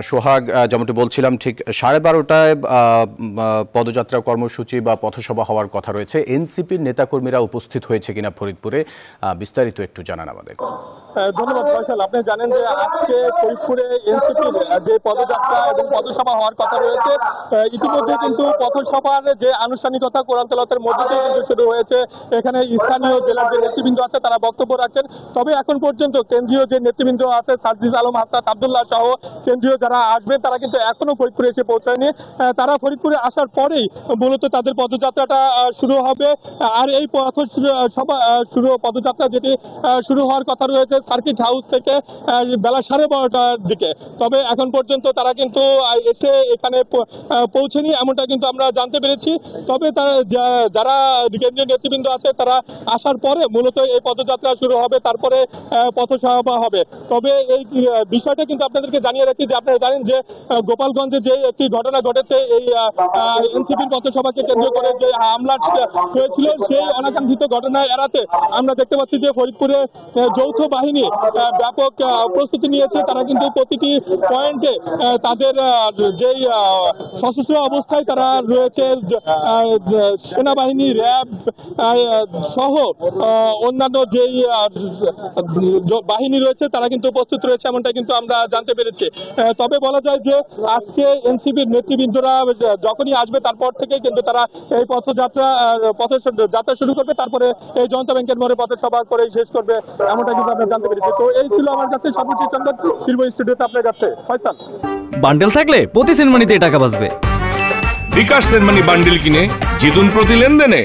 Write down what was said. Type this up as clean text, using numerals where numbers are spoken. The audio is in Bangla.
সোহাগ, যেমনটি বলছিলাম ঠিক 12:30টায় পদযাত্রা কর্মসূচি বা পথসভা হওয়ার কথা রয়েছে। এনসিপির নেতাকর্মীরা উপস্থিত হয়েছে কিনা ফরিদপুরে, বিস্তারিত একটু জানান আমাদের। ধন্যবাদ ফয়সাল। আপনি জানেন যে আজকে ফরিদপুরে এনসিপির যে পদযাত্রা এবং পথসভা হওয়ার কথা রয়েছে, ইতিমধ্যে কিন্তু পথসভার যে আনুষ্ঠানিকতা কোরআন তেলাওয়াতের মধ্যে দিয়ে কিন্তু শুরু হয়েছে। এখানে স্থানীয় জেলার যে নেতৃবৃন্দ আছে তারা বক্তব্য রাখছেন। তবে এখন পর্যন্ত কেন্দ্রীয় যে নেতৃবৃন্দ আছে সাজ্জিদ আলম, হাসনাত আব্দুল্লাহ সহ কেন্দ্রীয় যারা আসবেন তারা কিন্তু এখনো ফরিদপুরে এসে পৌঁছায়নি। তারা ফরিদপুরে আসার পরেই মূলত তাদের পদযাত্রাটা শুরু হবে। আর এই পদযাত্রা যেটি শুরু হওয়ার কথা রয়েছে সার্কিট হাউস থেকে বেলা 12:30টার দিকে। তবে এখন পর্যন্ত তারা কিন্তু এসে এখানে পৌঁছেনি, এমনটা কিন্তু আমরা জানতে পেরেছি। তবে যারা কেন্দ্রীয় নেতৃবৃন্দ আছে তারা আসার পরে মূলত এই পদযাত্রা শুরু হবে, তারপরে পথসভা হবে। তবে এই বিষয়টা কিন্তু আপনাদেরকে জানিয়ে রাখি যে আপনারা জানেন যে গোপালগঞ্জে যে একটি ঘটনা ঘটেছে, এই এনসিপির পথসভাকে কেন্দ্র করে যে হামলা হয়েছিল, সেই অনাকাঙ্ক্ষিত ঘটনা এড়াতে আমরা দেখতে পাচ্ছি যে ফরিদপুরে যৌথ বাহিনী ব্যাপক প্রস্তুতি নিয়েছে। তারা কিন্তু প্রতিটি পয়েন্টে তাদের যেই সশস্ত্র অবস্থায় তারা রয়েছে, সেনাবাহিনী, র্যাব সহ অন্যান্য যেই বাহিনী রয়েছে তারা কিন্তু প্রস্তুত রয়েছে, এমনটা কিন্তু আমরা জানতে পেরেছি। তবে বলা যায় যে আজকে এনসিপির নেতৃবৃন্দরা যখনই আসবে তারপর থেকে কিন্তু তারা এই পথযাত্রা শুরু করবে, তারপরে এই জনতা ব্যাংকের মোড়ে পথসভা করে শেষ করবে, এমনটা কিন্তু আমরা জানতে পেরেছি। তো এই ছিল আমার কাছে সর্বোচ্চ সংবাদ। ফিরবো স্টুডিওতে আপনার কাছে। ফয়সাল। বান্ডেল থাকলে প্রতি সেনমানিতে টাকা বাঁচবে। বিকাশ সেনমানি বান্ডেল কিনে জিতুন প্রতি লেনদেনে।